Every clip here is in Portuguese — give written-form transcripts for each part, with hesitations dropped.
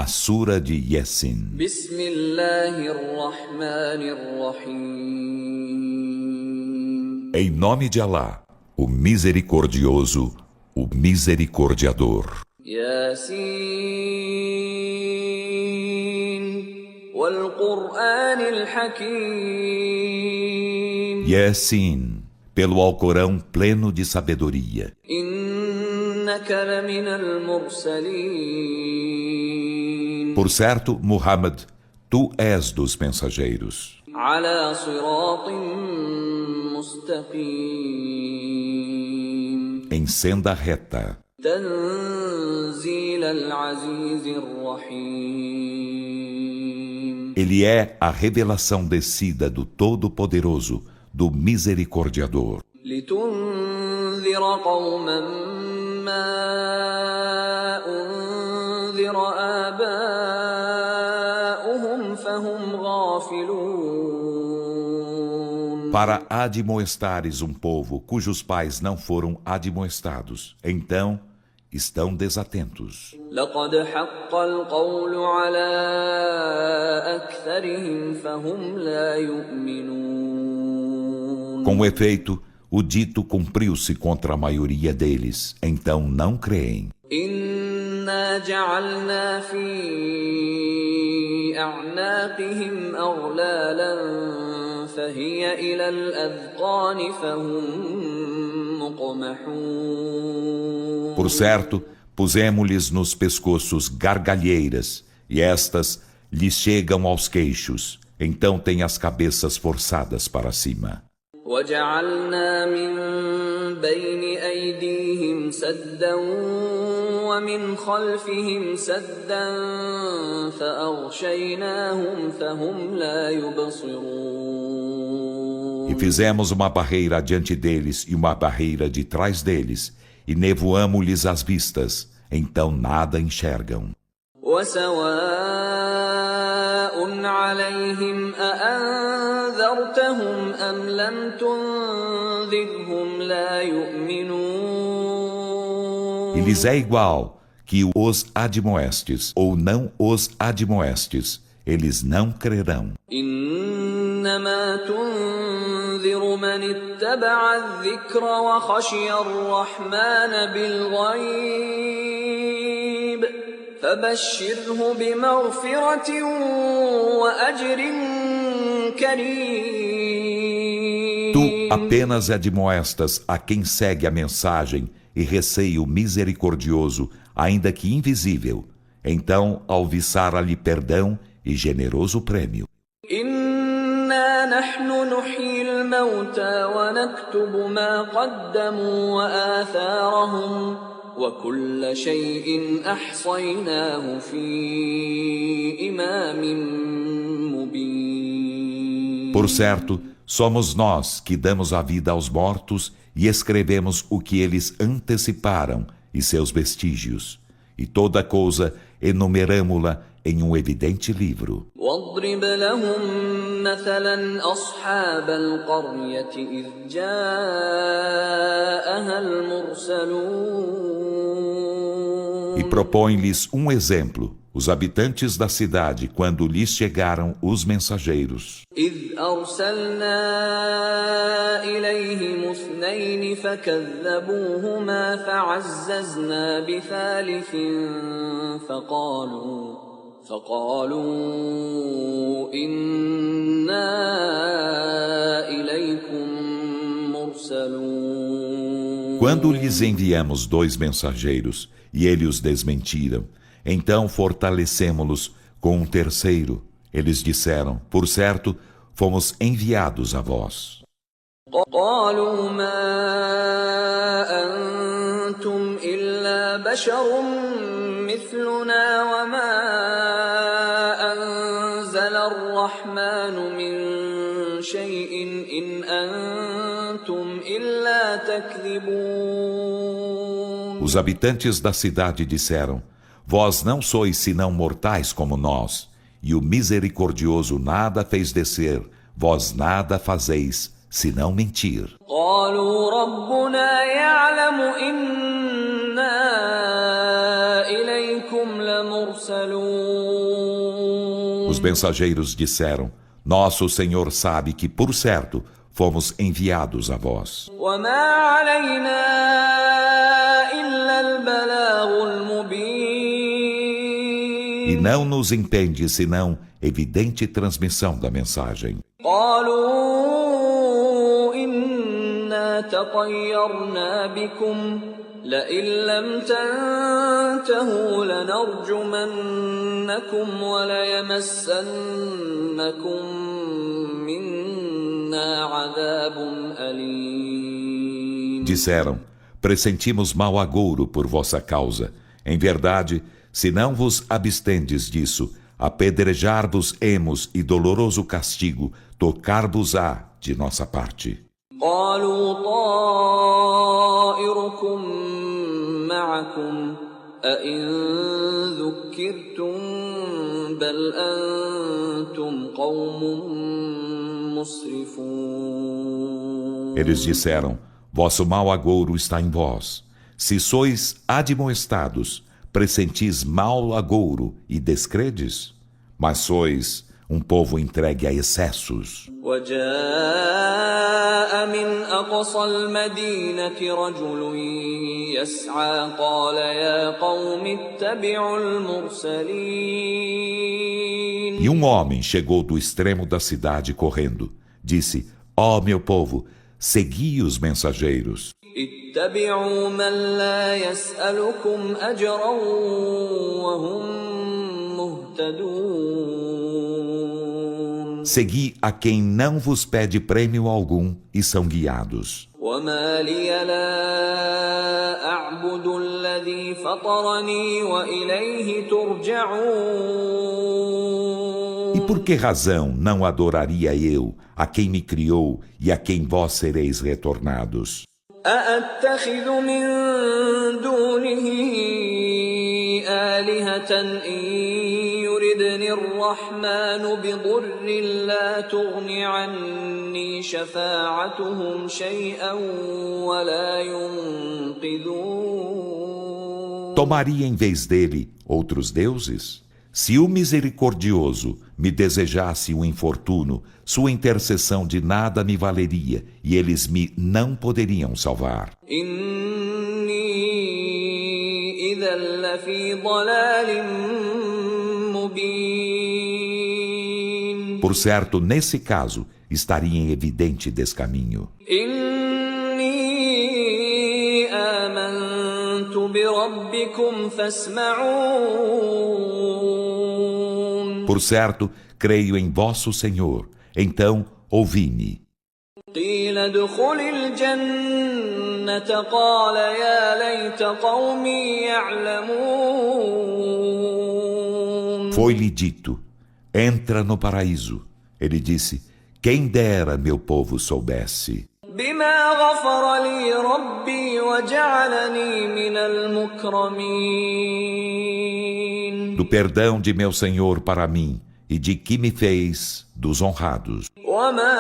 A Sura de Yasin. Em nome de Alá, o Misericordioso, o Misericordiador. Yasin, pelo Alcorão pleno de sabedoria. Por certo, Muhammad, tu és dos mensageiros. Em senda reta. Ele é a revelação descida do Todo-Poderoso, do Misericordiador. Para admoestares um povo cujos pais não foram admoestados, então estão desatentos. Com efeito, o dito cumpriu-se contra a maioria deles, então não creem. Por certo, pusemo-lhes nos pescoços gargalheiras, e estas lhes chegam aos queixos, então têm as cabeças forçadas para cima. وَجَعَلْنَا مِنْ بَيْنِ أَيْدِيهِمْ سَدًّا وَمِنْ خَلْفِهِمْ سَدًّا فَأَغْشَيْنَاهُمْ فَهُمْ لَا يُبْصِرُونَ. E fizemos uma barreira adiante deles e uma barreira de trás deles, e nevoamo-lhes as vistas, então nada enxergam. وَسَوَاءٌ عَلَيْهِمْ أَأَنذَرْتَهُمْ أَمْ لَمْ تُنذِرْهُمْ لَا يُؤْمِنُونَ. E lhes é igual que os admoestes ou não os admoestes, eles não crerão. إِنَّمَا تُنذِرُ مَنِ اتَّبَعَ الذِّكْرَ وَخَشِيَ الرَّحْمَنَ بِالْغَيْبِ فَبَشِّرْهُ بِمَغْفِرَةٍ وَأَجْرٍ كَرِيمٍ. Tu apenas admoestas a quem segue a mensagem e receio misericordioso, ainda que invisível. Então, alviçara-lhe perdão e generoso prêmio. إِنَّا نَحْنُ نُحْيِي الْمَوْتَى وَنَكْتُبُ مَا قَدَّمُوا وَآثَارَهُمْ وَكُلَّ شَيْءٍ أَحْصَيْنَاهُ فِي إِمَامٍ مُبِينٍ. Por certo, somos nós que damos a vida aos mortos e escrevemos o que eles anteciparam e seus vestígios. E toda coisa enumeramo-la em um evidente livro. وَاضْرِبْ لَهُمْ مَثَلًا أَصْحَابَ الْقَرْيَةِ إِذْ جَاءَهَا الْمُرْسَلُونَ. E propõe-lhes um exemplo, os habitantes da cidade, quando lhes chegaram os mensageiros. إِذْ أَرْسَلْنَا إِلَيْهِمُ اثْنَيْنِ فَكَذَّبُوهُمَا فَعَزَّزْنَا بِثَالِثٍ فقالوا إنا إليكم مرسلون. Quando lhes enviamos 2 mensageiros e eles os desmentiram, então fortalecemo-los com um terceiro. Eles disseram, por certo, fomos enviados a vós. قالوا ما أنتم إلا بشر مثلنا وما أنزل الرحمن من شيء إن أنتم إلا تكذبون. Os habitantes da cidade disseram, vós não sois senão mortais como nós, e o misericordioso nada fez descer, vós nada fazeis senão mentir. قالوا ربنا يعلم إنا إليكم لمرسلون. لَمُرْسَلُونَ. Os mensageiros disseram: Nosso Senhor sabe que, por certo, fomos enviados a vós. وَمَا عَلَيْنَا إِلَّا الْبَلَاغُ الْمُبِينُ. E não nos impede senão evidente transmissão da mensagem. قَالُوا إِنَّا تَطَيَّرْنَا بِكُمْ لَئِن لَّمْ تَنْتَهُوا لَنَرْجُمَنَّكُمْ وَلَيَمَسَّنَّكُم مِّنَّا عَذَابٌ أَلِيمٌ. Disseram: Pressentimos mau agouro por vossa causa. Em verdade, se não vos abstendes disso, apedrejar-vos-emos e doloroso castigo tocar-vos-á de nossa parte. قالوا طائركم معكم أئن ذكرتم بل أنتم قوم مسرفون. Eles disseram: Vosso mau agouro está em vós. Se sois admoestados, pressentis mau agouro e descredes? Mas sois um povo entregue a excessos. وجاء من أقصى المدينة رجل يسعى قال يا قوم اتبعوا المرسلين. E um homem chegou do extremo da cidade correndo. Disse: Ó meu povo, segui os mensageiros. اتبعوا من لا يسألكم أجرا وهم مهتدون. Segui a quem não vos pede prêmio algum e são guiados. وما لي لا أعبد الذي فطرني وإليه ترجعون. E por que razão não adoraria eu a quem me criou e a quem vós sereis retornados? أأتخذ من دونه آلهة إن يردني الرحمن بضر لا تغن عني شفاعتهم شيئا ولا ينقذون. Tomaria em vez dele outros deuses? Se o misericordioso me desejasse um infortúnio, sua intercessão de nada me valeria, e eles me não poderiam salvar. إني إذا لفي ضلال مبين. Por certo, nesse caso, estaria em evidente descaminho. إني آمنت بربكم فاسمعون. Por certo, creio em vosso Senhor, então ouvi-me. قيل ادخل الجنة قال يا ليت قومي يعلمون. Foi-lhe dito: entra no paraíso. Ele disse: quem dera meu povo soubesse. بما غفر لي ربي وجعلني من المكرمين. Do perdão de meu Senhor para mim e de que me fez dos honrados. وما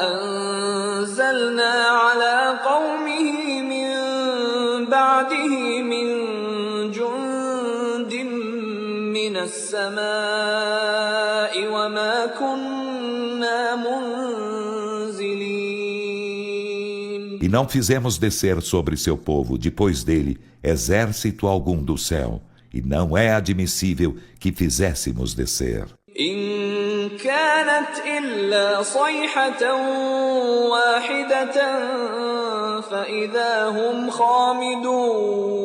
أنزلنا على قومه من بعده من جند من السماء وما كنا منزلين. E não fizemos descer sobre seu povo, depois dele, exército algum do céu, e não é admissível que fizéssemos descer. إن كانت إلا صيحة واحدة فإذا هم خامدون.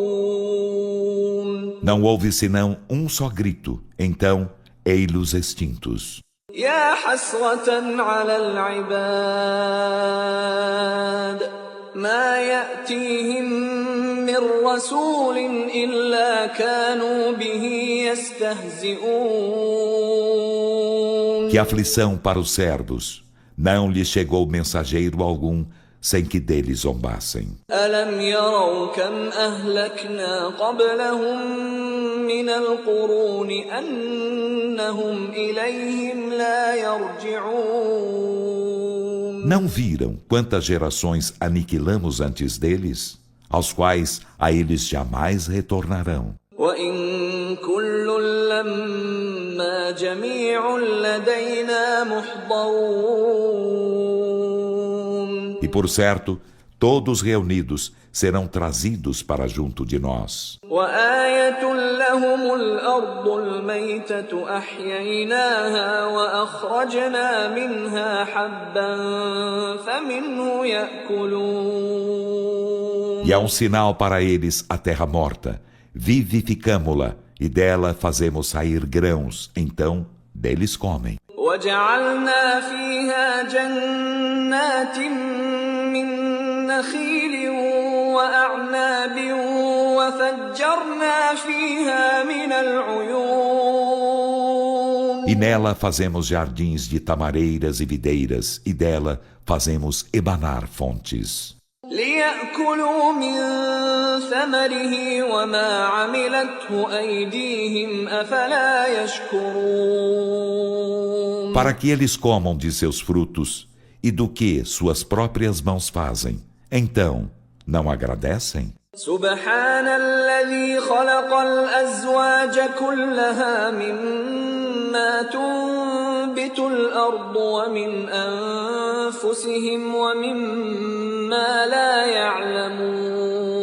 Não houve senão um só grito, então ei-los extintos. يا حسرة على العباد ما يأتيهم من رسول إلا كانوا به يستهزئون. Que aflição para os servos! Não lhes chegou mensageiro algum sem que deles zombassem. ألم يروا كم أهلكنا قبلهم من القرون أنهم إليهم لا يرجعون. Não viram quantas gerações aniquilamos antes deles, aos quais a eles jamais retornarão? وإن لما جميع لدينا محضرون. E por certo, todos reunidos serão trazidos para junto de nós. وآية لهم الأرض الميتة أحييناها وأخرجنا منها حبا فمنه يأكلون. E há um sinal para eles a terra morta. Vivificamo-la e dela fazemos sair grãos, então deles comem. وجعلنا فيها جنات من نخيل وأعناب وفجرنا فيها من العيون. E nela fazemos jardins de tamareiras e videiras, e dela fazemos ebanar fontes. ليأكلوا من ثمره وما عملته أيديهم أفلا يشكرون. Para que eles comam de seus frutos e do que suas próprias mãos fazem. Então, não agradecem? سبحان الذي خلق الأزواج كلها مما تنبت الأرض ومن أنفسهم ومما لا يعلمون.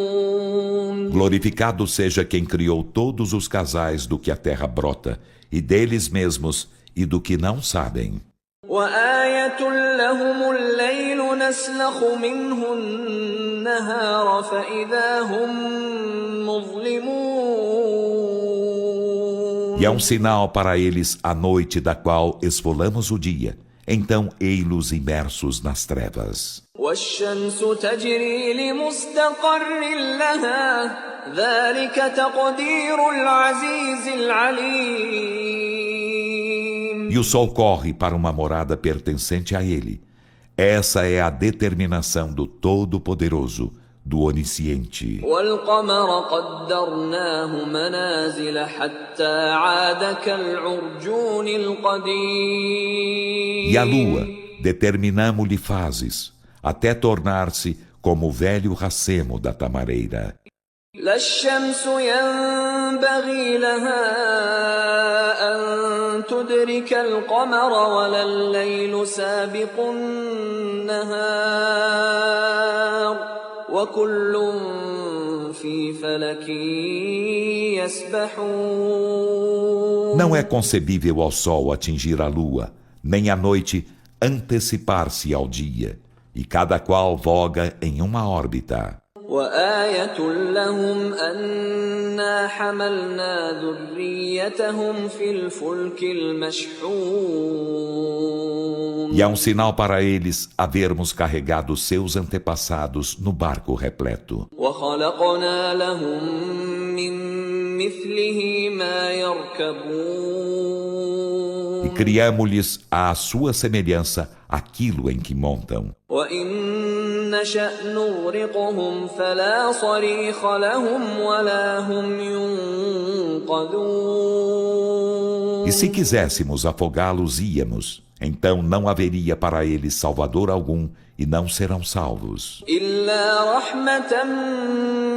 Glorificado seja quem criou todos os casais do que a terra brota, e deles mesmos e do que não sabem. وآية لهم الليل نسلخ منه النهار فإذا هم مظلمون. E é um sinal para eles a noite da qual esfolamos o dia. Então ei-los imersos nas trevas. والشمس تجري لمستقر لها ذلك تقدير العزيز العليم. E o sol corre para uma morada pertencente a ele. Essa é a determinação do Todo-Poderoso, do Onisciente. والقمر قدرناه منازل حتى عاد كالعرجون القديم. E a lua, determinamo-lhe fases, até tornar-se como o velho racemo da tamareira. لا الشمس ينبغي لها أن تدرك القمر ولا الليل سابق النهار وكل في فلك يسبحون. Não é concebível ao sol atingir a lua, nem a noite antecipar-se ao dia, e cada qual voga em uma órbita. وآية لهم أنا حملنا ذريتهم في الفلك المشحون. E é um sinal para eles havermos carregado seus antepassados no barco repleto. وخلقنا لهم من مثله ما يركبون. E criamo-lhes à sua semelhança aquilo em que montam. وإن نشأ نغرقهم فلا صريخ لهم ولا هم ينقذون. E se quiséssemos afogá-los, íamos. Então não haveria para eles salvador algum e não serão salvos. إلا رحمة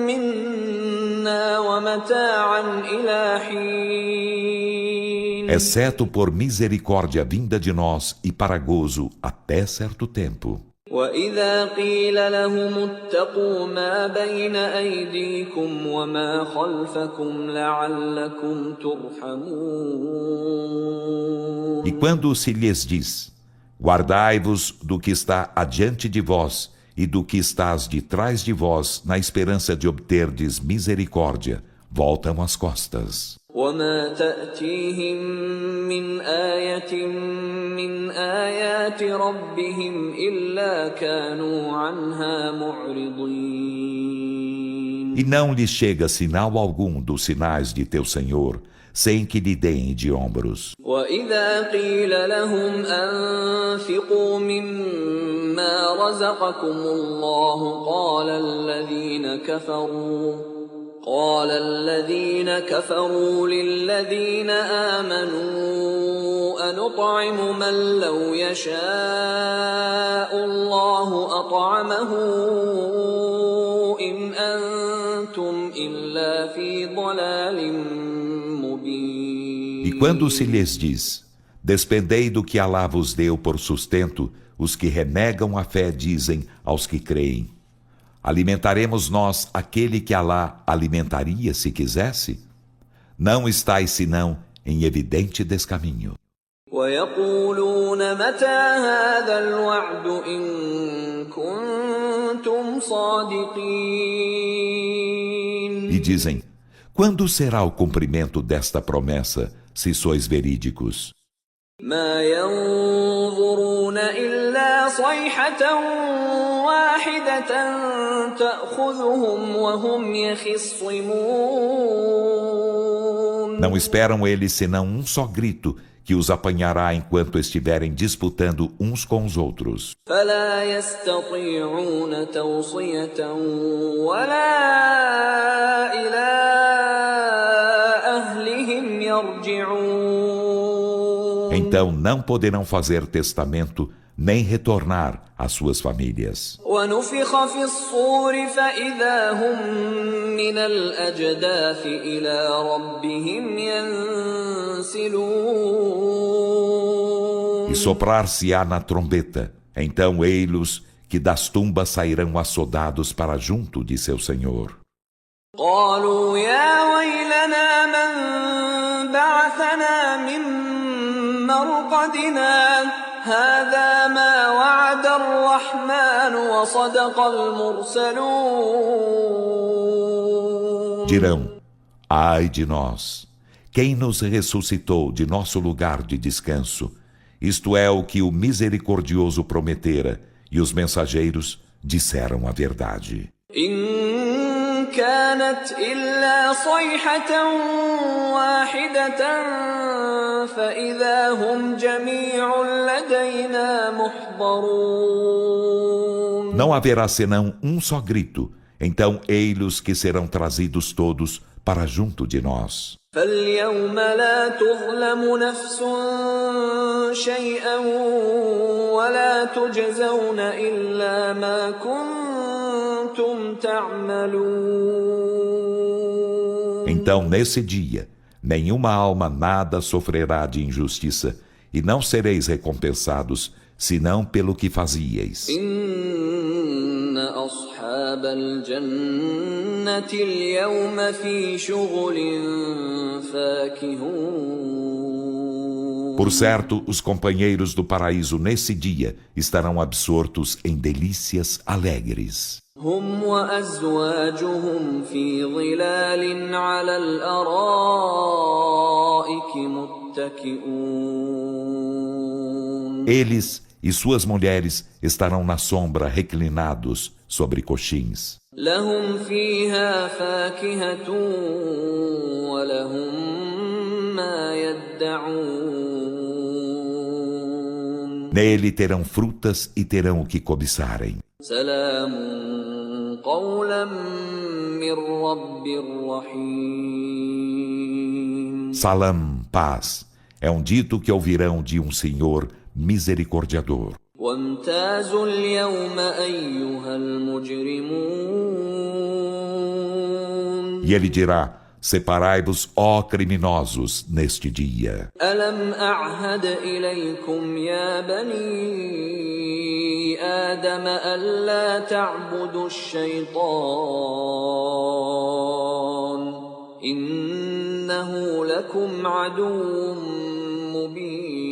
منا ومتاعا إلى حين. Exceto por misericórdia vinda de nós e para gozo até certo tempo. وإذا قيل لهم اتقوا ما بين أيديكم وما خلفكم لعلكم ترحمون. E quando se lhes diz, guardai-vos do que está adiante de vós e do que estás de trás de vós, na esperança de obterdes misericórdia, voltam as costas. وما تأتيهم من آية من آيات ربهم إلا كانوا عنها معرضين. E não lhes chega sinal algum dos sinais de teu Senhor, sem que lhe deem de ombros. وإذا قيل لهم أنفقوا مما رزقكم الله قال الذين كفروا للذين آمنوا أنطعم من لو يشاء الله أطعمه إن أنتم إلا في ضلال مبين. E quando se lhes diz: despendei do que Alá vos deu por sustento, os que renegam a fé dizem aos que creem: alimentaremos nós aquele que Alá alimentaria se quisesse? Não estais senão em evidente descaminho. ويقولون متى هذا الوعد إن كنتم صادقين. E dizem: quando será o cumprimento desta promessa, se sois verídicos? ما ينظرون إلا صيحة واحدة تأخذهم وهم يخصمون. Não esperam eles senão um só grito que os apanhará enquanto estiverem disputando uns com os outros. فلا يستطيعون توصية ولا إلى أهلهم يرجعون. Então não poderão fazer testamento nem retornar às suas famílias. ونفخ في الصور فإذا هم من الأجداث إلى ربهم ينسلون. E soprar-se-á na trombeta, então ei-los que das tumbas sairão açodados para junto de seu Senhor. قالوا يا ويلنا من بعثنا من مرقدنا هذا ما وعد الرحمن وصدق المرسلون. Dirão: ai de nós! Quem nos ressuscitou de nosso lugar de descanso? Isto é o que o misericordioso prometera, e os mensageiros disseram a verdade. إن كانت إلا صيحة واحدة فإذا هم جميع لدينا محضرون. Não haverá senão um só grito, então ei-los que serão trazidos todos para junto de nós. فاليوم لا تظلم نفس شيئا ولا تجزون إلا ما كنتم تعملون. Então, nesse dia, nenhuma alma nada sofrerá de injustiça, e não sereis recompensados, senão pelo que fazieis. إن أصحاب الجنة اليوم في شغل فاكهون. Por certo, os companheiros do paraíso nesse dia estarão absortos em delícias alegres. هم وأزواجهم في ظلال على الأرائك متكئون. Eles e suas mulheres estarão na sombra reclinados sobre coxins. لهم فيها فاكهة ولهم ما يدعون. Nele terão frutas e terão o que cobiçarem. سلام قولا من رب رحيم. Salam, paz, é um dito que ouvirão de um Senhor misericordiador. وامتازوا اليوم أيها المجرمون. E ele dirá: separai-vos, ó criminosos, neste dia. ألم أعهد إليكم يا بني آدم ألا تعبدوا الشيطان إنه لكم عدو مبين.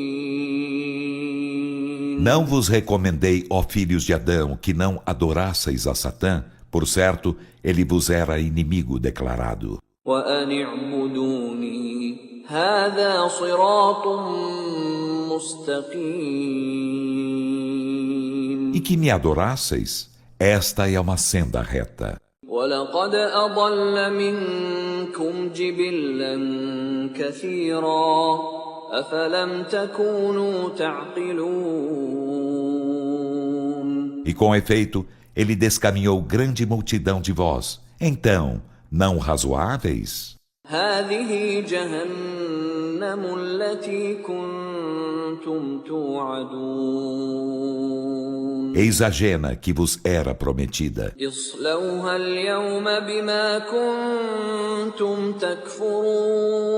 Não vos recomendei, ó filhos de Adão, que não adorasseis a Satã, por certo, ele vos era inimigo declarado. وأن اعبدوني هذا صراط مستقيم. E que me adorasseis? Esta é uma senda reta. ولقد أضل منكم جبلا كثيرا أفلم تكونوا تعقلون. E com efeito, ele descaminhou grande multidão de vós. Então, não razoáveis? هذه جهنم التي كنتم توعدون. Eis a jena que vos era prometida. اصلوها اليوم بما كنتم تكفرون.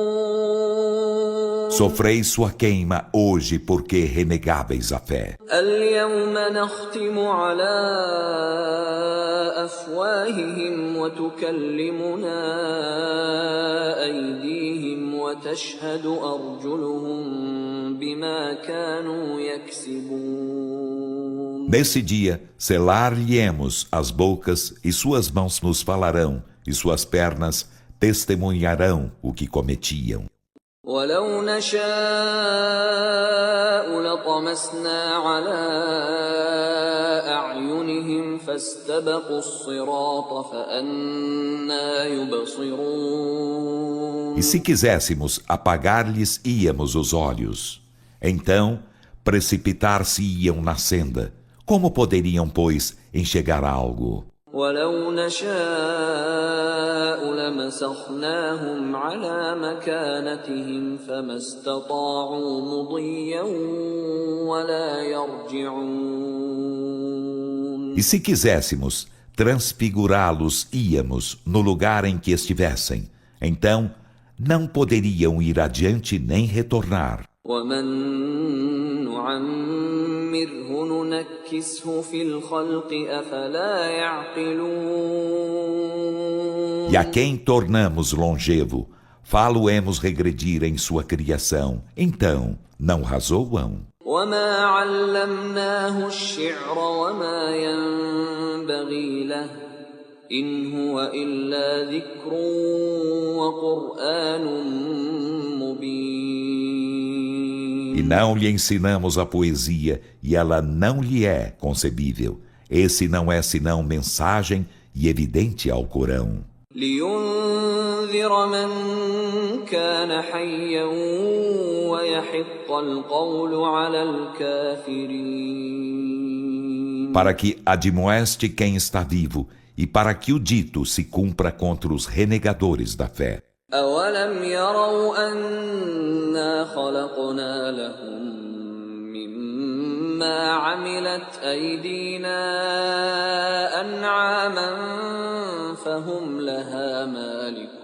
Sofreis sua queima hoje porque renegáveis a fé. اليوم نختم على أفواههم وتكلمنا أيديهم وتشهد أرجلهم بما كانوا يكسبون. Nesse dia, selar-lhe-emos as bocas, e suas mãos nos falarão, e suas pernas testemunharão o que cometiam. ولو نشاء لطمسنا على أعينهم فاستبقوا الصراط فأنى يبصرون. E se quiséssemos, apagar-lhes íamos os olhos. Então, precipitar-se-iam na senda. Como poderiam, pois, enxergar algo? ولو نشاء لمسخناهم على مكانتهم فما استطاعوا مضيا ولا يرجعون. E se quiséssemos, transfigurá-los íamos no lugar em que estivessem. Então, não poderiam ir adiante nem retornar. ومن نعمره ننكسه في الخلق أفلا يعقلون. E a quem tornamos longevo, fá-lo-emos regredir em sua criação. Então, não razoam. وما علمناه الشعر وما ينبغي له إن هو إلا ذكر وقرآن مبين. E não lhe ensinamos a poesia, e ela não lhe é concebível. Esse não é senão mensagem e evidente ao Corão. لينذر من كان حيا ويحق القول على الكافرين. Para que admoeste quem está vivo, e para que o dito se cumpra contra os renegadores da fé. أولم يروا أنا خلقنا لهم مما عملت أيدينا أنعاما فهم لها مالكون.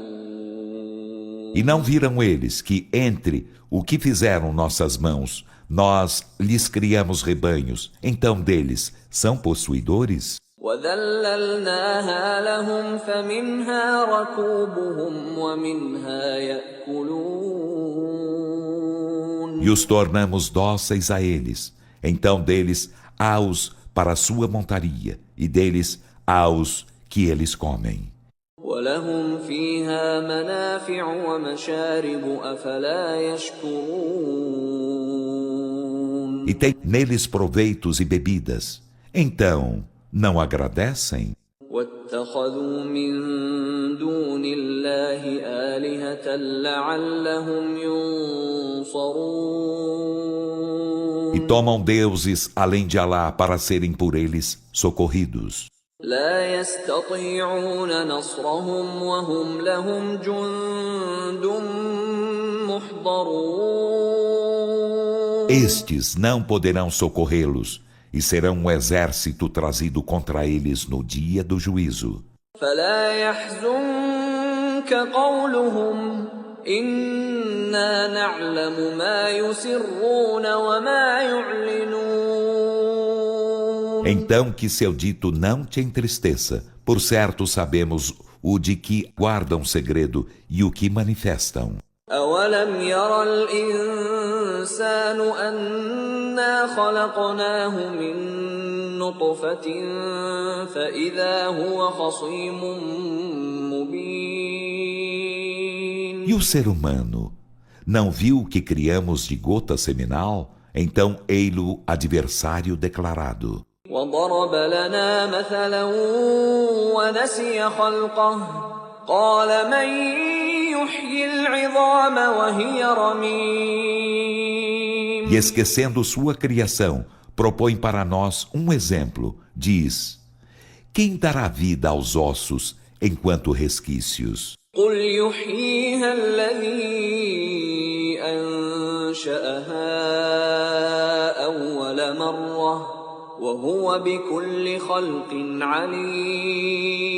E não viram eles que, entre o que fizeram nossas mãos, nós lhes criamos rebanhos, então deles são possuidores? وذللناها لهم فمنها ركوبهم ومنها يأكلون. E os tornamos dóceis a eles. Então deles há-os para sua montaria, e deles há-os que eles comem. ولهم فيها منافع ومشارب أفلا يشكرون. E tem neles proveitos e bebidas. Então, não agradecem? واتخذوا من دون الله آلهة لعلهم ينصرون. E tomam deuses além de Alá para serem por eles socorridos. لا يستطيعون نصرهم وهم لهم جند محضرون. Estes não poderão socorrê-los, e serão um exército trazido contra eles no dia do juízo. فلا يحزنك قولهم إنا نعلم ما يسرون وما يعلنون. Então que seu dito não te entristeça, por certo sabemos o de que guardam segredo e o que manifestam. أولم ير الإنسان أنا خلقناه من نطفة فإذا هو خصيم مبين. E o ser humano não viu que criamos de gota seminal? Então ei-lo adversário declarado. وضرب لنا مثلا ونسي خلقه قال من يحيي العظام وهي رميم. E esquecendo sua criação, propõe para nós um exemplo. Diz: quem dará vida aos ossos enquanto resquícios? قل يحييها الذي أنشأها أول مرة وهو بكل خلق عليم.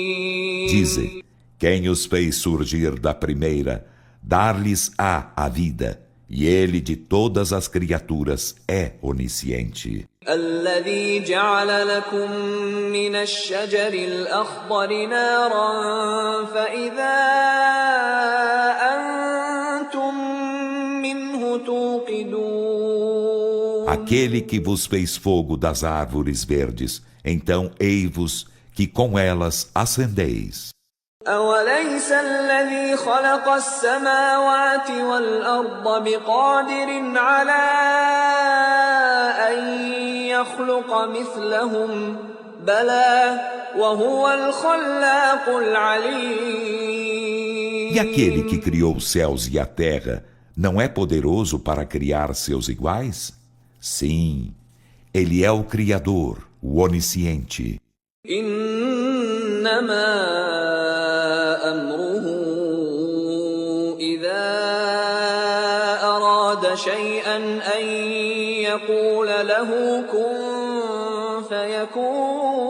Dize: quem os fez surgir da primeira, dar-lhes-á a vida, E ele de todas as criaturas é onisciente. الذي جعل لكم من الشجر الأخضر نارا فإذا أنتم منه توقدون. Aquele que vos fez fogo das árvores verdes, então ei-vos que com elas acendeis. أوليس الذي خلق السماوات والأرض بقادر على أن يخلق مثلهم بلى وهو الخلاق العليم. E aquele que criou os céus e a terra, não é poderoso para criar seus iguais? Sim, ele é o Criador, o Onisciente. إنما أمره إذا أراد شيئا أن يقول له كن فيكون.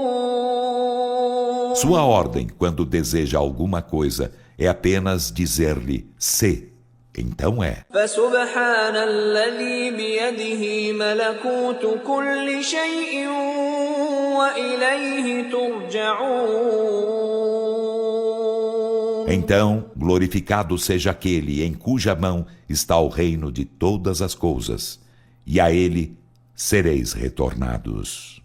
Sua ordem, quando deseja alguma coisa, é apenas dizer-lhe se, então é. فسبحان الذي بيده ملكوت كل شيء وإليه ترجعون. Então, glorificado seja aquele em cuja mão está o reino de todas as coisas, e a ele sereis retornados.